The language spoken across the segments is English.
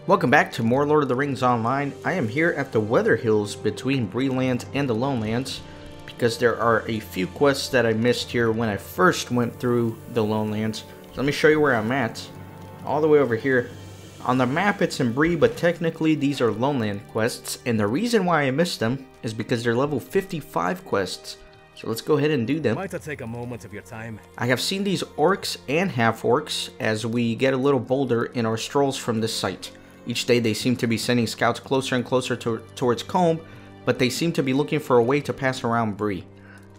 Welcome back to more Lord of the Rings Online. I am here at the Weather Hills between Breeland and the Lonelands because there are a few quests that I missed here when I first went through the Lonelands. So let me show you where I'm at. All the way over here. On the map it's in Bree, but technically these are Loneland quests, and the reason why I missed them is because they're level 55 quests. So let's go ahead and do them. Might I take a moment of your time? I have seen these orcs and half-orcs as we get a little bolder in our strolls from this site. Each day they seem to be sending scouts closer and closer towards Combe, but they seem to be looking for a way to pass around Bree.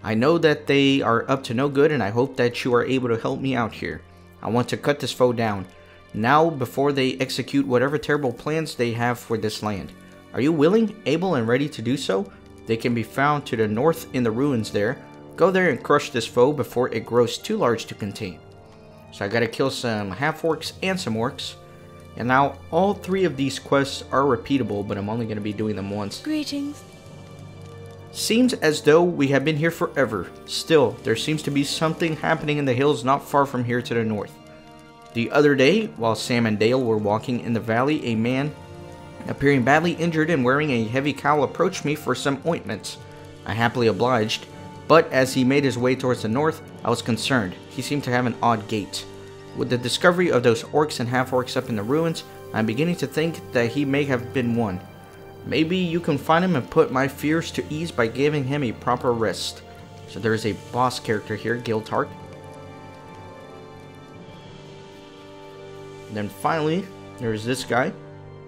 I know that they are up to no good, and I hope that you are able to help me out here. I want to cut this foe down, now before they execute whatever terrible plans they have for this land. Are you willing, able, and ready to do so? They can be found to the north in the ruins there. Go there and crush this foe before it grows too large to contain. So I gotta kill some half-orcs and some orcs. And now, all three of these quests are repeatable, but I'm only going to be doing them once. Greetings. Seems as though we have been here forever. Still, there seems to be something happening in the hills not far from here to the north. The other day, while Sam and Dale were walking in the valley, a man, appearing badly injured and wearing a heavy cowl, approached me for some ointments. I happily obliged, but as he made his way towards the north, I was concerned. He seemed to have an odd gait. With the discovery of those orcs and half-orcs up in the ruins, I'm beginning to think that he may have been one. Maybe you can find him and put my fears to ease by giving him a proper rest. So there is a boss character here, Giltark. And then finally, there is this guy.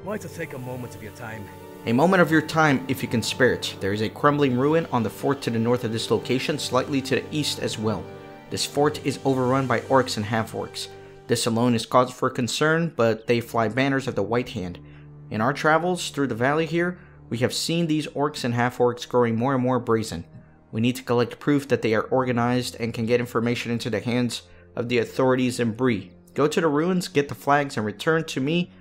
Might I take a moment of your time? A moment of your time if you can spare it. There is a crumbling ruin on the fort to the north of this location, slightly to the east as well. This fort is overrun by orcs and half-orcs. This alone is cause for concern, but they fly banners of the White Hand. In our travels through the valley here, we have seen these orcs and half-orcs growing more and more brazen. We need to collect proof that they are organized and can get information into the hands of the authorities in Bree. Go to the ruins, get the flags, and return to me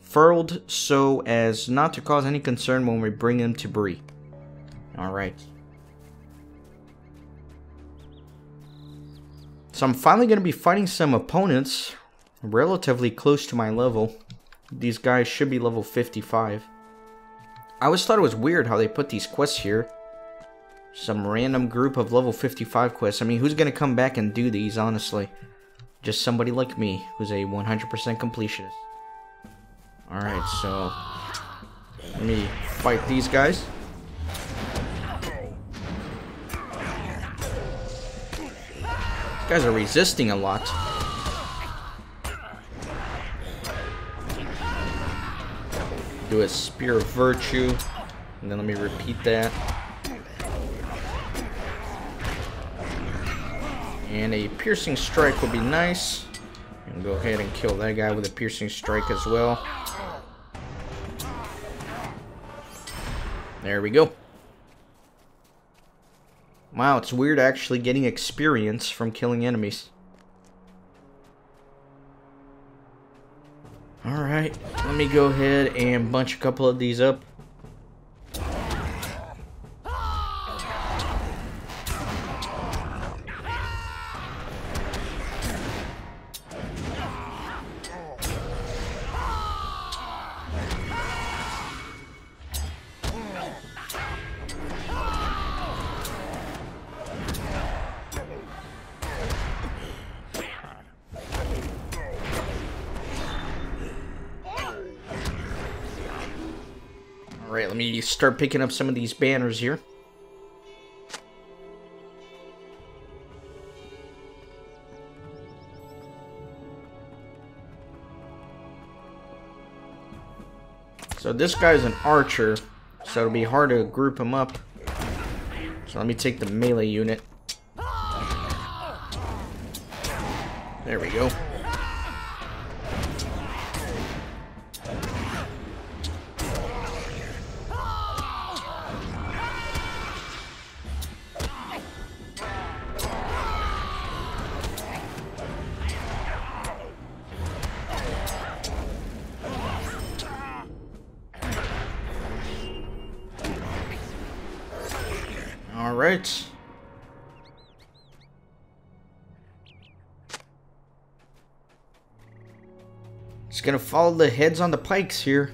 furled so as not to cause any concern when we bring them to Bree. Alright. So I'm finally going to be fighting some opponents relatively close to my level. These guys should be level 55. I always thought it was weird how they put these quests here. Some random group of level 55 quests. I mean, who's going to come back and do these, honestly? Just somebody like me, who's a 100% completionist. Alright, so let me fight these guys. These guys are resisting a lot. Do a Spear of Virtue, and then let me repeat that. And a Piercing Strike would be nice. And go ahead and kill that guy with a Piercing Strike as well. There we go. Wow, it's weird actually getting experience from killing enemies. Alright, let me go ahead and bunch a couple of these up. Alright, let me start picking up some of these banners here. So this guy's an archer, so it'll be hard to group him up. So let me take the melee unit. There we go. Alright. gonna follow the heads on the pikes here.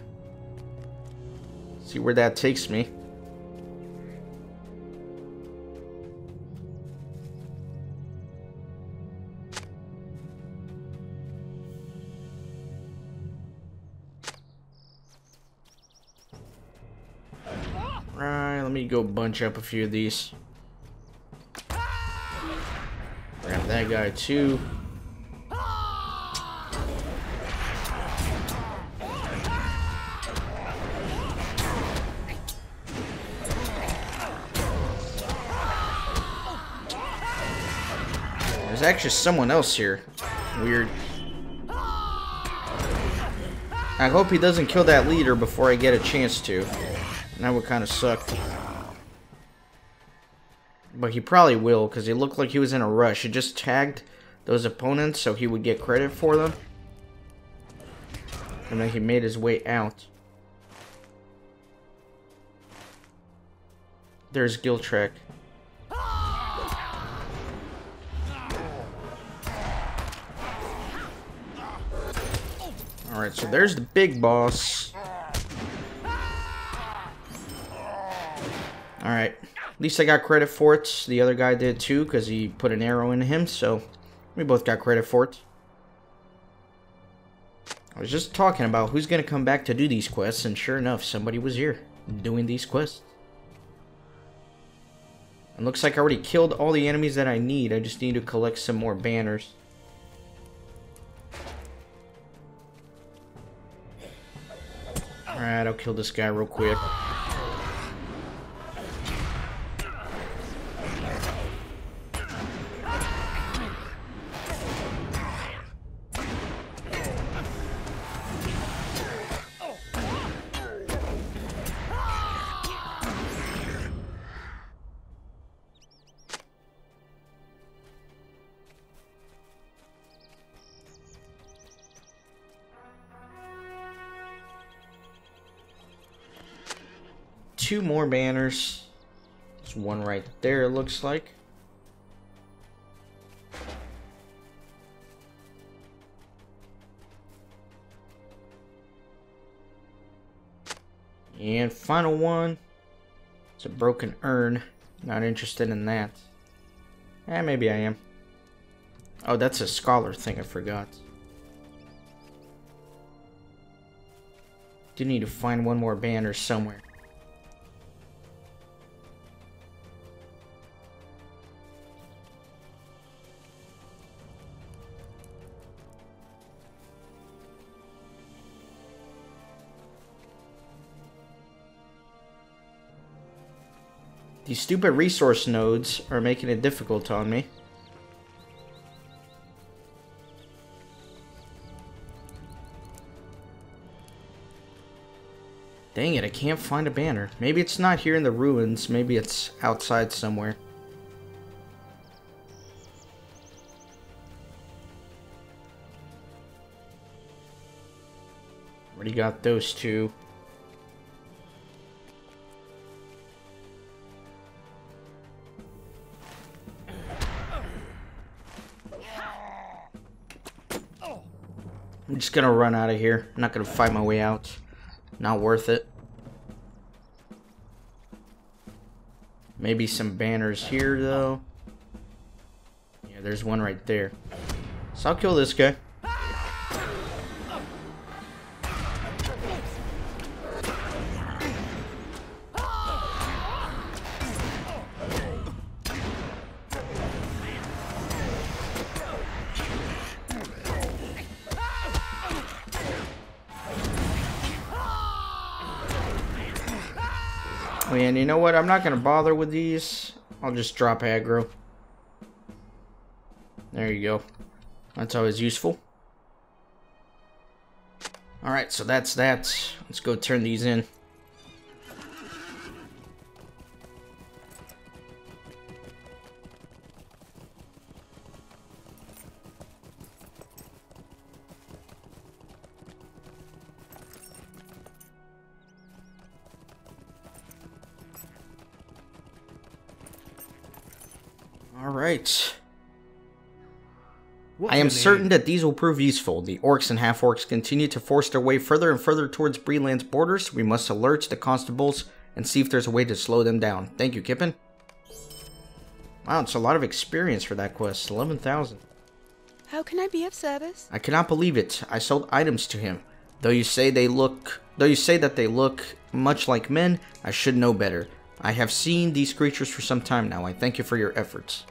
See where that takes me. Right, let me go bunch up a few of these. Grab that guy too. There's actually someone else here. Weird. I hope he doesn't kill that leader before I get a chance to. That would kind of suck. But he probably will, because he looked like he was in a rush. He just tagged those opponents so he would get credit for them. And then he made his way out. There's Giltrek. Alright, so there's the big boss. Alright, at least I got credit for it. The other guy did too, because he put an arrow into him, so we both got credit for it. I was just talking about who's going to come back to do these quests, and sure enough, somebody was here doing these quests. It looks like I already killed all the enemies that I need. I just need to collect some more banners. Alright, I'll kill this guy real quick. Two more banners. There's one right there, it looks like. And final one. It's a broken urn. Not interested in that. Maybe I am. Oh, that's a scholar thing, I forgot. Do need to find one more banner somewhere. These stupid resource nodes are making it difficult on me. Dang it, I can't find a banner. Maybe it's not here in the ruins. Maybe it's outside somewhere. Already got those two. I'm just gonna run out of here. I'm not gonna fight my way out. Not worth it. Maybe some banners here, though. Yeah, there's one right there. So I'll kill this guy. And you know what? I'm not going to bother with these. I'll just drop aggro. There you go. That's always useful. Alright, so that's that. Let's go turn these in. Alright. What's I am your certain name? that these will prove useful. The orcs and half-orcs continue to force their way further and further towards Breland's borders. We must alert the constables and see if there's a way to slow them down. Thank you, Kippen. Wow, it's a lot of experience for that quest. 11,000. How can I be of service? I cannot believe it. I sold items to him. Though you say that they look much like men, I should know better. I have seen these creatures for some time now. I thank you for your efforts.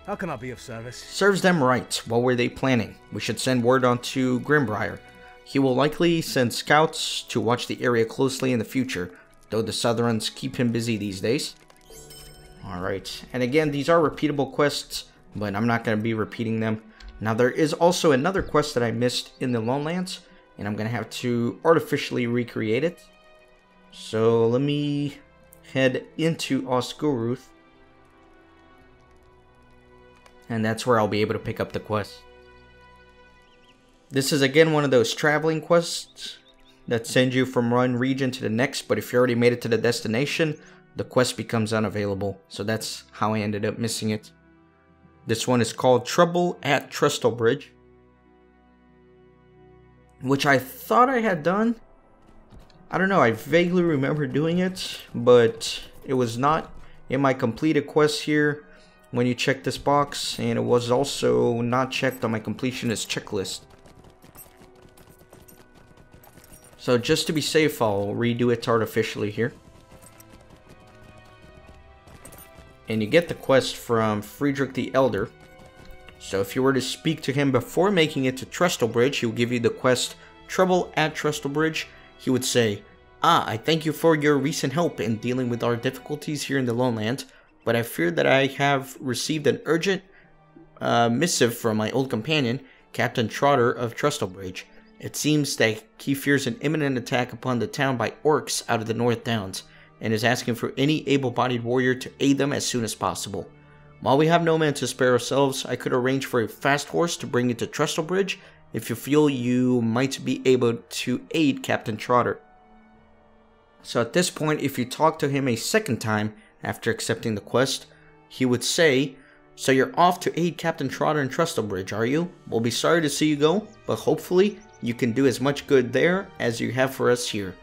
How can I be of service? Serves them right. What were they planning? We should send word on to Grimbriar. He will likely send scouts to watch the area closely in the future, though the Southrons keep him busy these days. Alright, and again, these are repeatable quests, but I'm not going to be repeating them. Now, there is also another quest that I missed in the Lowlands, and I'm going to have to artificially recreate it. So, let me head into Osgiliath, and that's where I'll be able to pick up the quest. This is again one of those traveling quests that send you from one region to the next, but if you already made it to the destination, the quest becomes unavailable. So that's how I ended up missing it. This one is called Trouble at Trestlebridge, which I thought I had done. I don't know, I vaguely remember doing it, but it was not in my completed quest here when you check this box, and it was also not checked on my completionist checklist. So just to be safe, I'll redo it artificially here. And you get the quest from Friedrich the Elder. So if you were to speak to him before making it to Trestlebridge, he will give you the quest Trouble at Trestlebridge. He would say, I thank you for your recent help in dealing with our difficulties here in the Lowland, but I fear that I have received an urgent missive from my old companion, Captain Trotter of Trestlebridge. It seems that he fears an imminent attack upon the town by orcs out of the North Downs, and is asking for any able-bodied warrior to aid them as soon as possible. While we have no man to spare ourselves, I could arrange for a fast horse to bring you to Trestlebridge if you feel you might be able to aid Captain Trotter. So at this point, if you talk to him a second time after accepting the quest, he would say, so you're off to aid Captain Trotter in Trestlebridge, are you? We'll be sorry to see you go, but hopefully you can do as much good there as you have for us here.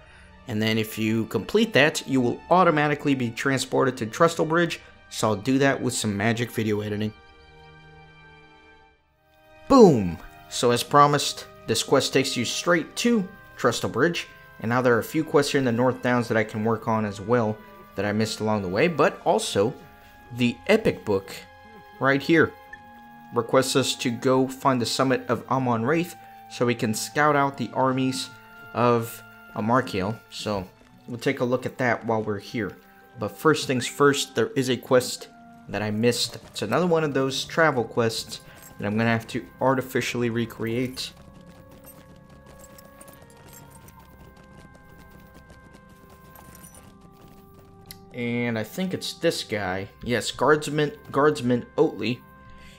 And then if you complete that, you will automatically be transported to Trestlebridge, so I'll do that with some magic video editing. Boom! So as promised, this quest takes you straight to Trestlebridge, and now there are a few quests here in the North Downs that I can work on as well that I missed along the way, but also the epic book right here requests us to go find the summit of Amon-Raith so we can scout out the armies of Amarkiel. So we'll take a look at that while we're here. But first things first, there is a quest that I missed. It's another one of those travel quests that I'm going to have to artificially recreate. And I think it's this guy. Yes, Guardsman Oatley.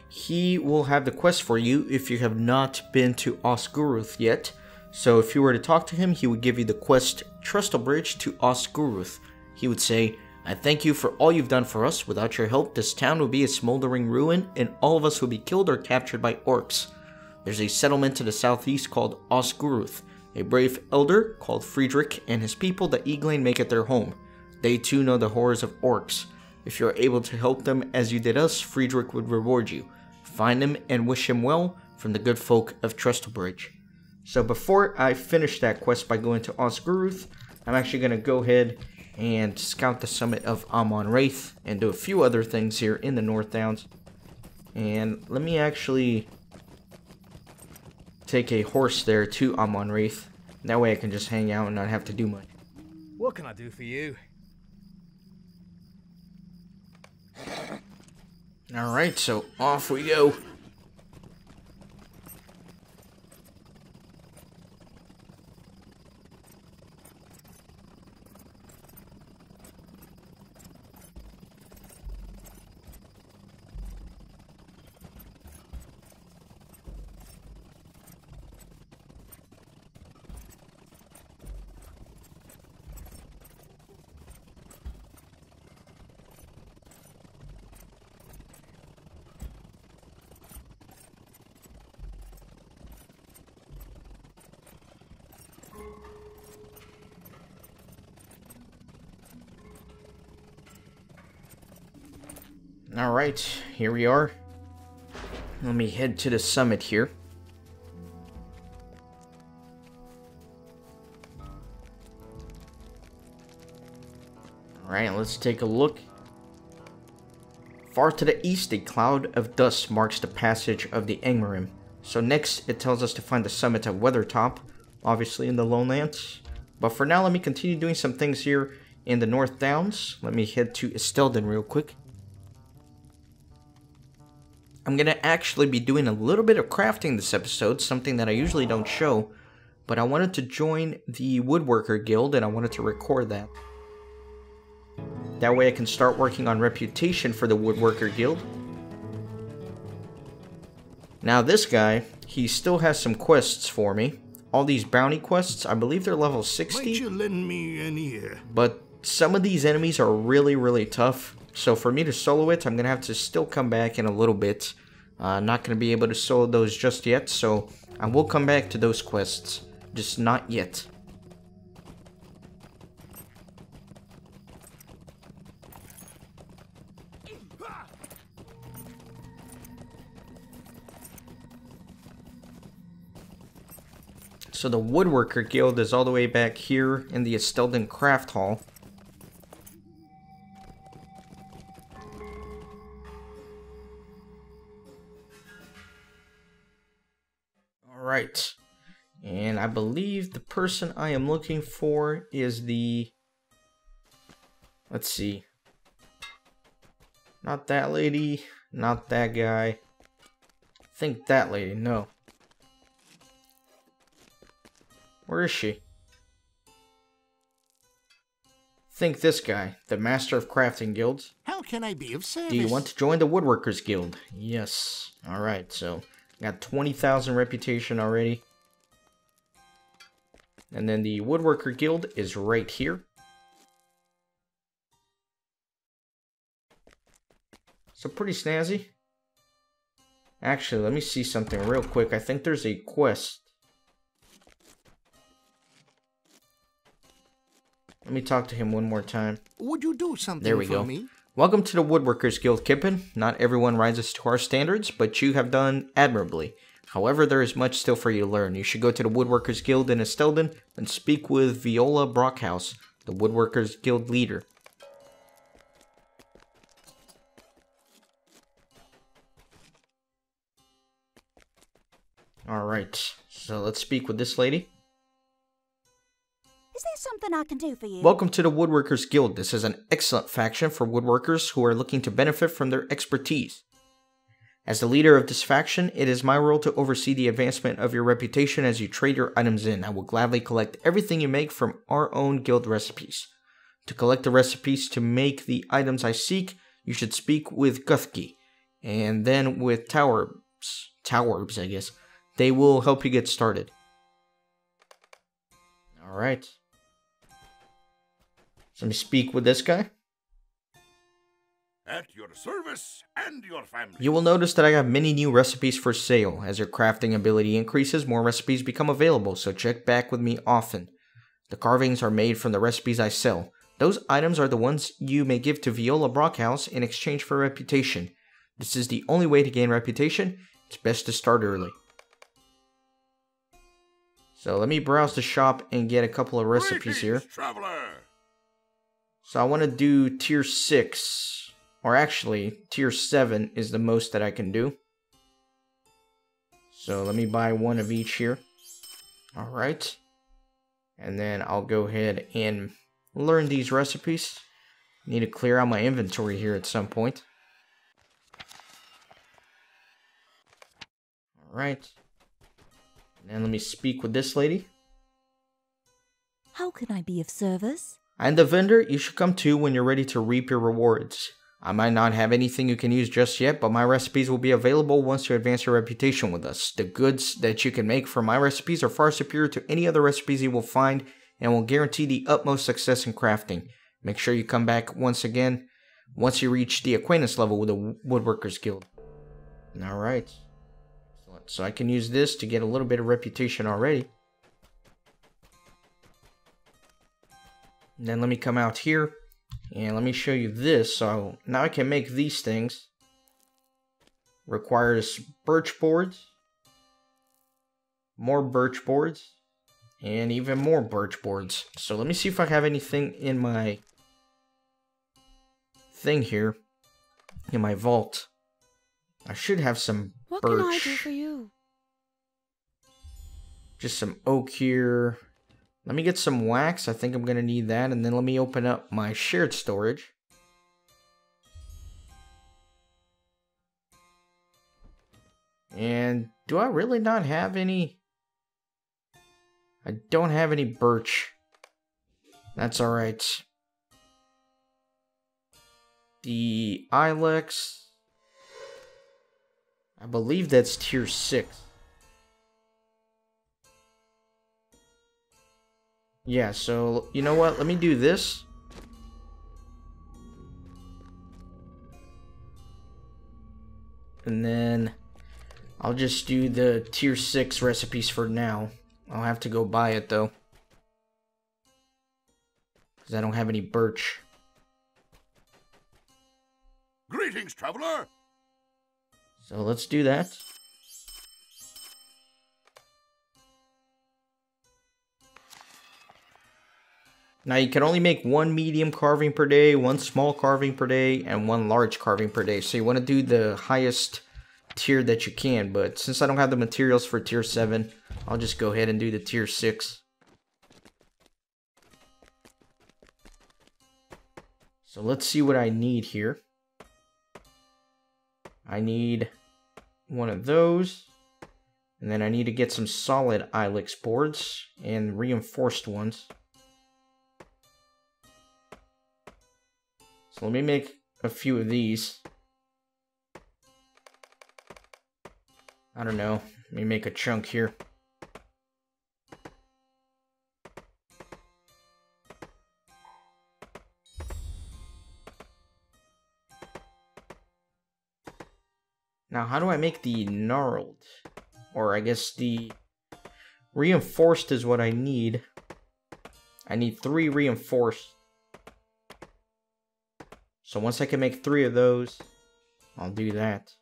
He will have the quest for you if you have not been to Osgiliath yet. So if you were to talk to him, he would give you the quest Trestlebridge to Osgiliath. He would say, I thank you for all you've done for us. Without your help, this town would be a smoldering ruin, and all of us would be killed or captured by orcs. There's a settlement to the southeast called Osgiliath. A brave elder called Friedrich and his people, the Eglain, make it their home. They too know the horrors of orcs. If you are able to help them as you did us, Friedrich would reward you. Find him and wish him well from the good folk of Trestlebridge. So before I finish that quest by going to Osgiliath, I'm actually going to go ahead and scout the summit of Amon-Raith and do a few other things here in the North Downs. And let me actually take a horse there to Amon-Raith. That way I can just hang out and not have to do much. What can I do for you? Alright, so off we go. Alright, here we are. Let me head to the summit here. Alright, let's take a look. Far to the east, a cloud of dust marks the passage of the Angmarim. So next, it tells us to find the summit of Weathertop, obviously in the lowlands. But for now, let me continue doing some things here in the North Downs. Let me head to Estelden real quick. I'm going to actually be doing a little bit of crafting this episode, something that I usually don't show. But I wanted to join the Woodworker Guild, and I wanted to record that. That way I can start working on reputation for the Woodworker Guild. Now this guy, he still has some quests for me. All these bounty quests, I believe they're level 60. Might you lend me an ear? But some of these enemies are really tough. So for me to solo it, I'm going to have to still come back in a little bit. Not going to be able to solo those just yet, so I will come back to those quests. Just not yet. So the Woodworker Guild is all the way back here in the Estelden Craft Hall. Alright. And I believe the person I am looking for is the... Let's see. Not that lady. Not that guy. I think that lady. No. Where is she? Think this guy, the Master of Crafting Guilds. How can I be of service? Do you want to join the Woodworkers Guild? Yes. Alright, so got 20,000 reputation already. And then the Woodworker Guild is right here. So pretty snazzy. Actually, let me see something real quick. I think there's a quest. Let me talk to him one more time. Would you do something there we for go. me? Welcome to the Woodworkers Guild, Kippen. Not everyone rises to our standards, but you have done admirably. However, there is much still for you to learn. You should go to the Woodworkers Guild in Estelden and speak with Viola Brockhouse, the Woodworkers Guild leader. Alright, so let's speak with this lady. Is there something I can do for you? Welcome to the Woodworkers Guild. This is an excellent faction for woodworkers who are looking to benefit from their expertise. As the leader of this faction, it is my role to oversee the advancement of your reputation as you trade your items in. I will gladly collect everything you make from our own guild recipes. To collect the recipes to make the items I seek, you should speak with Guthki, and then with Towerbs, I guess. They will help you get started. Alright. So let me speak with this guy. At your service and your family. You will notice that I have many new recipes for sale. As your crafting ability increases, more recipes become available, so check back with me often. The carvings are made from the recipes I sell. Those items are the ones you may give to Viola Brockhouse in exchange for reputation. This is the only way to gain reputation. It's best to start early. So let me browse the shop and get a couple of recipes here. Traveler. So I want to do tier 6. Or actually, tier 7 is the most that I can do. So let me buy one of each here. Alright. And then I'll go ahead and learn these recipes. Need to clear out my inventory here at some point. Alright. And then let me speak with this lady. How can I be of service? I'm the vendor you should come to when you're ready to reap your rewards. I might not have anything you can use just yet, but my recipes will be available once you advance your reputation with us. The goods that you can make from my recipes are far superior to any other recipes you will find and will guarantee the utmost success in crafting. Make sure you come back once again once you reach the acquaintance level with the Woodworkers Guild. Alright. So I can use this to get a little bit of reputation already. And then let me come out here And let me show you this. So now I can make these things. Requires birch boards, more birch boards, and even more birch boards. So let me see if I have anything in my thing here, in my vault. I should have some What birch. can I do for you? Just some oak here. Let me get some wax. I think I'm going to need that. And then let me open up my shared storage. And do I really not have any? I don't have any birch. That's alright. The Ilex, I believe that's tier 6. Yeah, so you know what? Let me do this. And then I'll just do the tier 6 recipes for now. I'll have to go buy it though, because I don't have any birch. Greetings, traveler. So let's do that. Now you can only make 1 medium carving per day, 1 small carving per day, and 1 large carving per day. So you want to do the highest tier that you can, but since I don't have the materials for tier 7, I'll just go ahead and do the tier 6. So let's see what I need here. I need one of those, and then I need to get some solid Ilex boards and reinforced ones. So let me make a few of these. I don't know, let me make a chunk here. Now, how do I make the gnarled? Or I guess the reinforced is what I need. I need 3 reinforced. So once I can make 3 of those, I'll do that.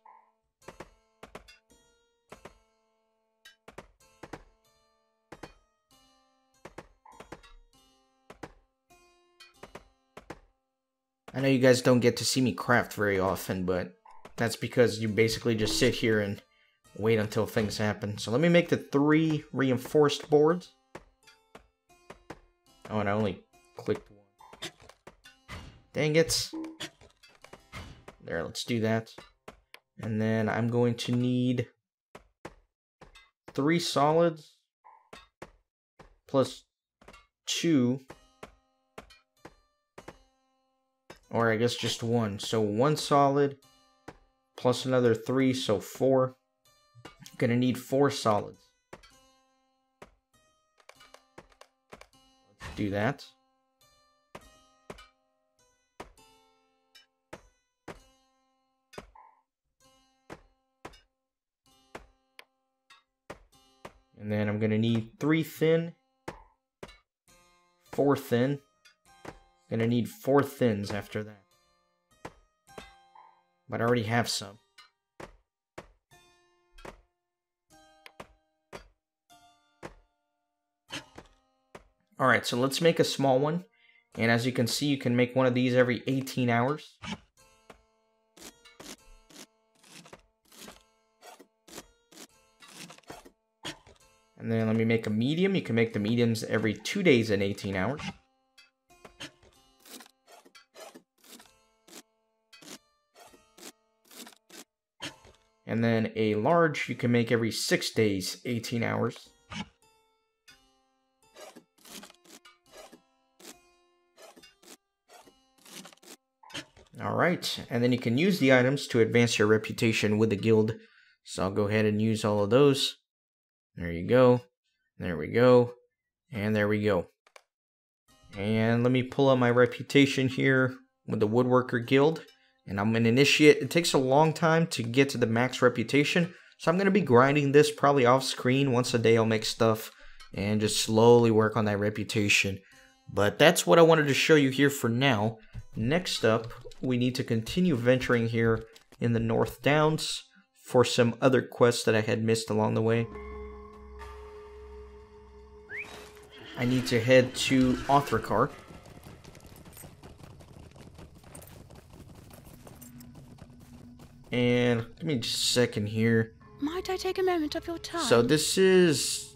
I know you guys don't get to see me craft very often, but that's because you basically just sit here and wait until things happen. So let me make the 3 reinforced boards. Oh, and I only clicked 1. Dang it. There, let's do that. And then I'm going to need 3 solids plus 2. Or I guess just 1. So 1 solid plus another 3, so 4. I'm gonna need 4 solids. Let's do that. And then I'm gonna need 3 thin, 4 thin. Gonna need 4 thins after that. But I already have some. Alright, so let's make a small one. And as you can see, you can make one of these every 18 hours. And then let me make a medium. You can make the mediums every 2 days and 18 hours. And then a large you can make every 6 days, 18 hours. Alright, and then you can use the items to advance your reputation with the guild. So I'll go ahead and use all of those. There you go. There we go. And there we go. And let me pull up my reputation here with the Woodworker Guild. And I'm an initiate. It takes a long time to get to the max reputation. So I'm going to be grinding this probably off screen. Once a day I'll make stuff and just slowly work on that reputation. But that's what I wanted to show you here for now. Next up, we need to continue venturing here in the North Downs for some other quests that I had missed along the way. I need to head to LOTRO. And give me just a second here. Might I take a moment of your time? So this is...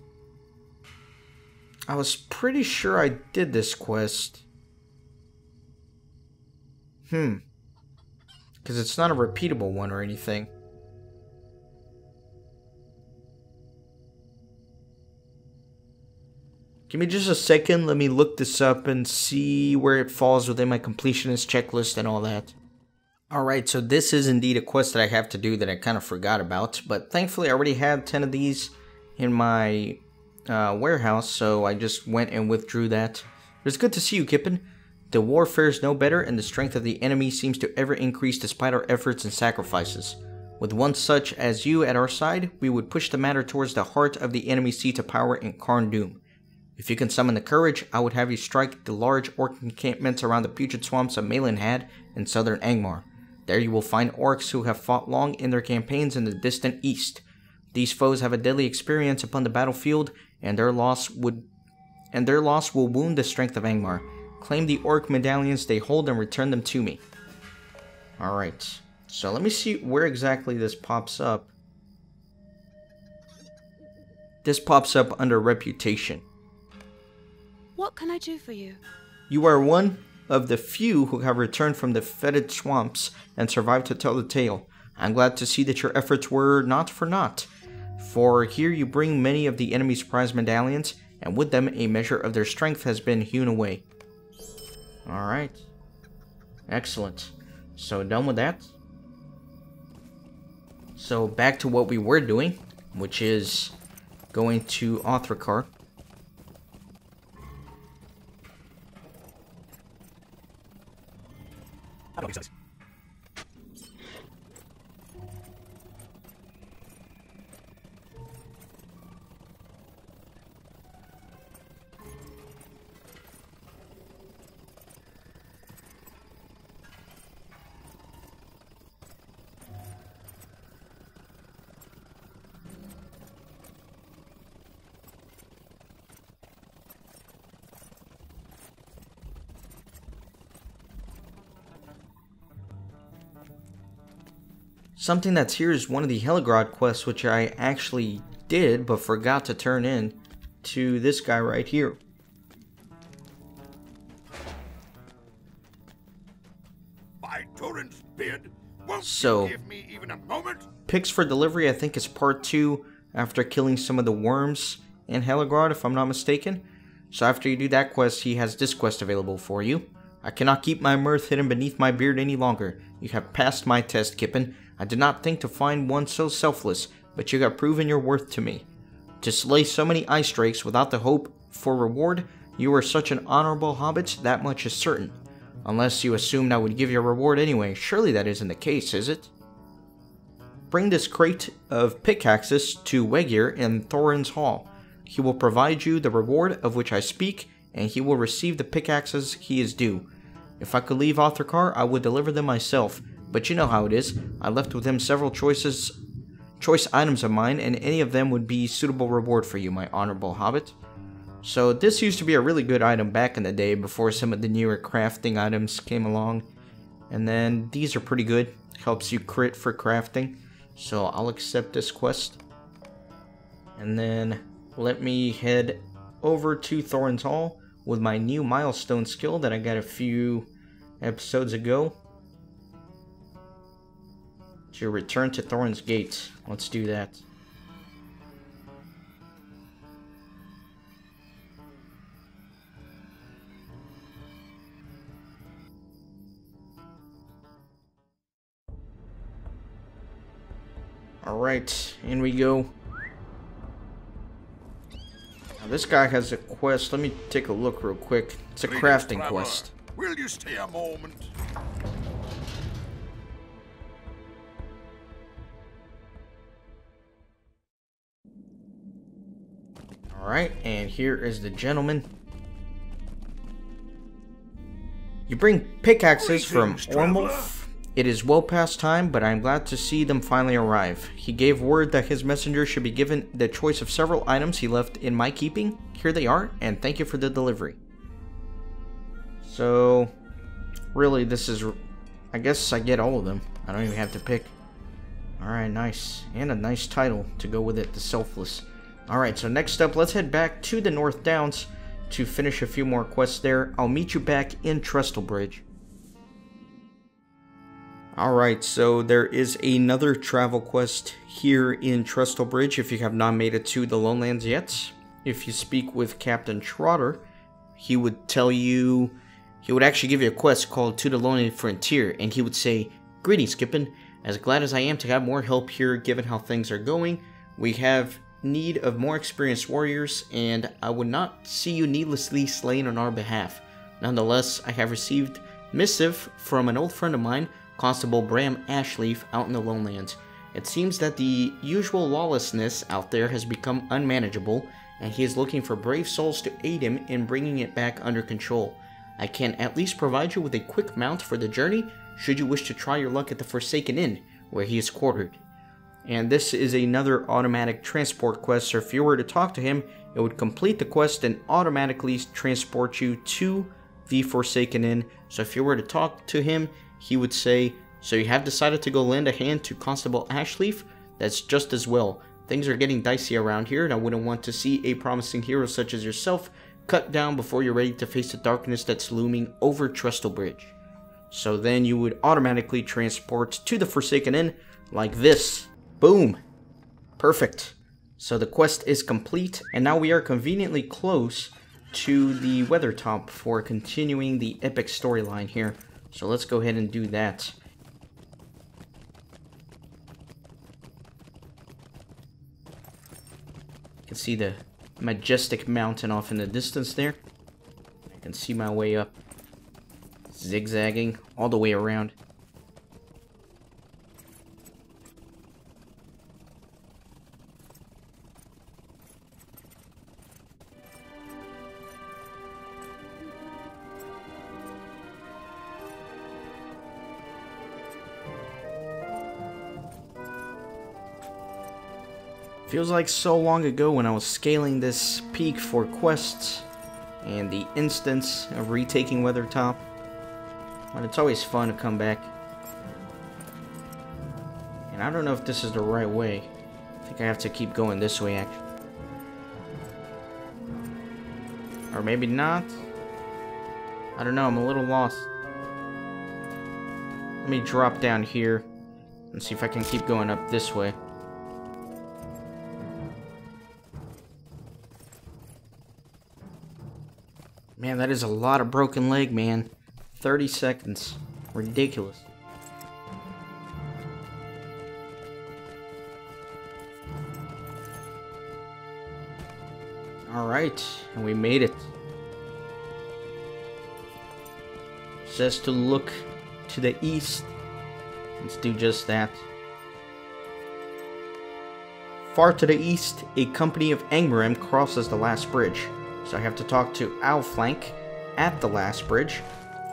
I was pretty sure I did this quest. Because it's not a repeatable one or anything. Give me just a second, let me look this up and see where it falls within my completionist checklist and all that. Alright, so this is indeed a quest that I have to do that I kind of forgot about, but thankfully I already had 10 of these in my warehouse, so I just went and withdrew that. It's good to see you, Kippen. The war fares no better, and the strength of the enemy seems to ever increase despite our efforts and sacrifices. With one such as you at our side, we would push the matter towards the heart of the enemy's seat of power in Karn Doom. If you can summon the courage, I would have you strike the large orc encampments around the putrid swamps of Malinhad in southern Angmar. There you will find orcs who have fought long in their campaigns in the distant east. These foes have a deadly experience upon the battlefield, and their loss will wound the strength of Angmar. Claim the orc medallions they hold and return them to me. Alright, so let me see where exactly this pops up. This pops up under reputation. What can I do for you? You are one of the few who have returned from the fetid swamps and survived to tell the tale. I'm glad to see that your efforts were not for naught, for here you bring many of the enemy's prized medallions, and with them a measure of their strength has been hewn away. Alright. Excellent. So done with that. So back to what we were doing, which is going to LOTRO. Something that's here is one of the Heligrod quests, which I actually did, but forgot to turn in to this guy right here. By Turin's bid, won't So, you give me even a moment? Picks for Delivery, I think, is part 2 after killing some of the worms in Heligrod, if I'm not mistaken. So after you do that quest, he has this quest available for you. I cannot keep my mirth hidden beneath my beard any longer. You have passed my test, Kippen. I did not think to find one so selfless, but you have proven your worth to me. To slay so many ice drakes without the hope for reward, you are such an honorable hobbit, that much is certain. Unless you assumed I would give you a reward anyway, surely that isn't the case, is it? Bring this crate of pickaxes to Wegir in Thorin's Hall. He will provide you the reward of which I speak, and he will receive the pickaxes he is due. If I could leave LOTRO, I would deliver them myself, but you know how it is. I left with him several choice items of mine, and any of them would be suitable reward for you, my honorable hobbit. So this used to be a really good item back in the day before some of the newer crafting items came along. And then these are pretty good. Helps you crit for crafting. So I'll accept this quest. And then let me head over to Thorin's Hall with my new milestone skill that I got a few episodes ago. To return to Thorin's Gate. Let's do that. Alright, in we go. Now this guy has a quest. Let me take a look real quick. It's a crafting quest. Will you stay a moment? Alright, and here is the gentleman. You bring pickaxes from Greetings, traveler. Ormulf. It is well past time, but I am glad to see them finally arrive. He gave word that his messenger should be given the choice of several items he left in my keeping. Here they are, and thank you for the delivery. So, really, this is... I guess I get all of them. I don't even have to pick. Alright, nice. And a nice title to go with it, the Selfless. Alright, so next up, let's head back to the North Downs to finish a few more quests there. I'll meet you back in Trestlebridge. Alright, so there is another travel quest here in Trestlebridge if you have not made it to the Lowlands yet. If you speak with Captain J.R.R, he would tell you... He would actually give you a quest called To the Lonely Frontier, and he would say, "Greetings, Skippin. As glad as I am to have more help here given how things are going, we have need of more experienced warriors, and I would not see you needlessly slain on our behalf. Nonetheless, I have received missive from an old friend of mine, Constable Bram Ashleaf, out in the Lowlands. It seems that the usual lawlessness out there has become unmanageable, and he is looking for brave souls to aid him in bringing it back under control. I can at least provide you with a quick mount for the journey, should you wish to try your luck at the Forsaken Inn, where he is quartered." And this is another automatic transport quest, so if you were to talk to him, it would complete the quest and automatically transport you to the Forsaken Inn. So if you were to talk to him, he would say, "So you have decided to go lend a hand to Constable Ashleaf? That's just as well. Things are getting dicey around here, and I wouldn't want to see a promising hero such as yourself cut down before you're ready to face the darkness that's looming over Trestlebridge." So then you would automatically transport to the Forsaken Inn like this. Boom. Perfect. So the quest is complete, and now we are conveniently close to the Weathertop for continuing the epic storyline here. So let's go ahead and do that. You can see the majestic mountain off in the distance there. I can see my way up, zigzagging all the way around. Feels like so long ago when I was scaling this peak for quests and the instance of retaking Weathertop. But it's always fun to come back. And I don't know if this is the right way. I think I have to keep going this way, actually. Or maybe not. I don't know, I'm a little lost. Let me drop down here and see if I can keep going up this way. Man, that is a lot of broken leg, man. 30 seconds. Ridiculous. Alright, and we made it. Says to look to the east. Let's do just that. Far to the east, a company of Angmarim crosses the last bridge. So I have to talk to Owlflank at the last bridge.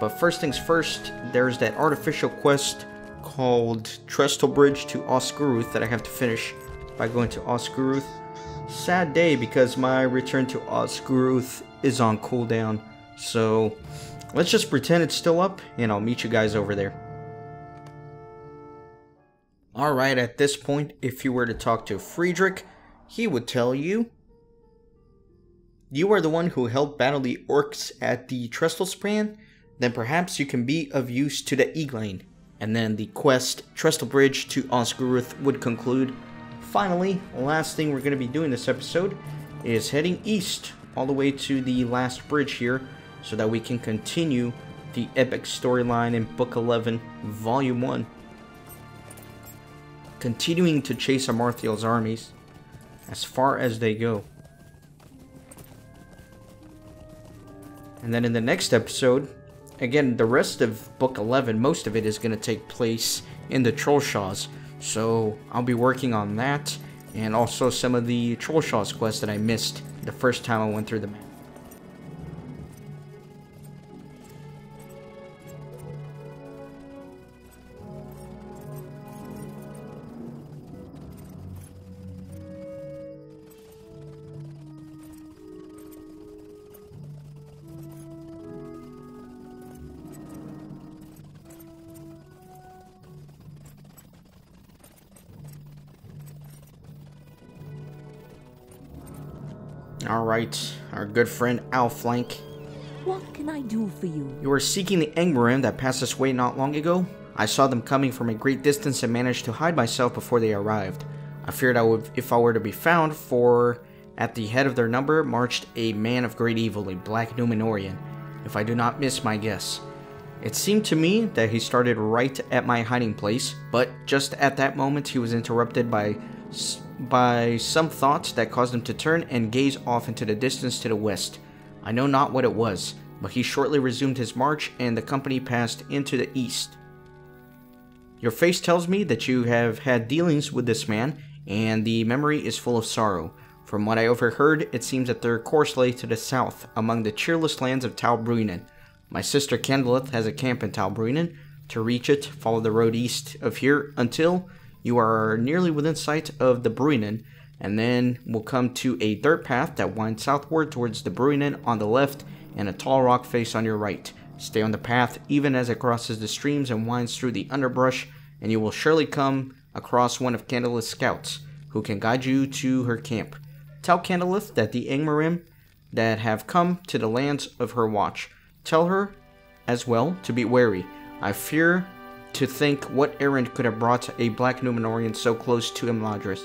But first things first, there's that artificial quest called Trestlebridge to Oscuruth that I have to finish by going to Oscuruth. Sad day because my return to Oscuruth is on cooldown. So let's just pretend it's still up and I'll meet you guys over there. Alright, at this point, if you were to talk to Friedrich, he would tell you, "You are the one who helped battle the orcs at the Trestlespan? Then perhaps you can be of use to the Eglain." And then the quest Trestlebridge to Oscuruth would conclude. Finally, the last thing we're going to be doing this episode is heading east all the way to the last bridge here so that we can continue the epic storyline in Book 11, Volume 1. Continuing to chase Amarthiel's armies as far as they go. And then in the next episode, again, the rest of Book 11, most of it is going to take place in the Trollshaws. So I'll be working on that, and also some of the Trollshaws quests that I missed the first time I went through the map. Alright, our good friend Outflank. What can I do for you? You were seeking the Angmarim that passed this way not long ago? I saw them coming from a great distance and managed to hide myself before they arrived. I feared if I were to be found, for at the head of their number marched a man of great evil, a black Númenórean, if I do not miss my guess. It seemed to me that he started right at my hiding place, but just at that moment he was interrupted by some thoughts that caused him to turn and gaze off into the distance to the west. I know not what it was, but he shortly resumed his march and the company passed into the east. Your face tells me that you have had dealings with this man, and the memory is full of sorrow. From what I overheard, it seems that their course lay to the south, among the cheerless lands of Tal Bruinen. My sister Candleth has a camp in Tal Bruinen. To reach it, follow the road east of here until you are nearly within sight of the Bruinen, and then will come to a dirt path that winds southward towards the Bruinen on the left and a tall rock face on your right. Stay on the path even as it crosses the streams and winds through the underbrush, and you will surely come across one of Candleth's scouts, who can guide you to her camp. Tell Candleth that the Angmarim that have come to the lands of her watch. Tell her, as well, to be wary. I fear to think what errand could have brought a black Númenórean so close to Imladris.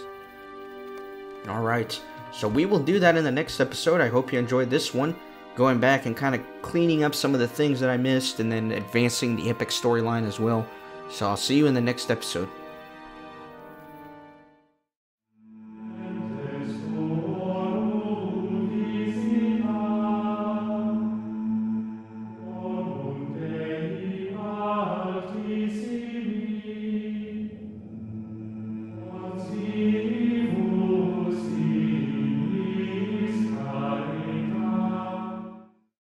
Alright, so we will do that in the next episode. I hope you enjoyed this one. Going back and kind of cleaning up some of the things that I missed, and then advancing the epic storyline as well. So I'll see you in the next episode.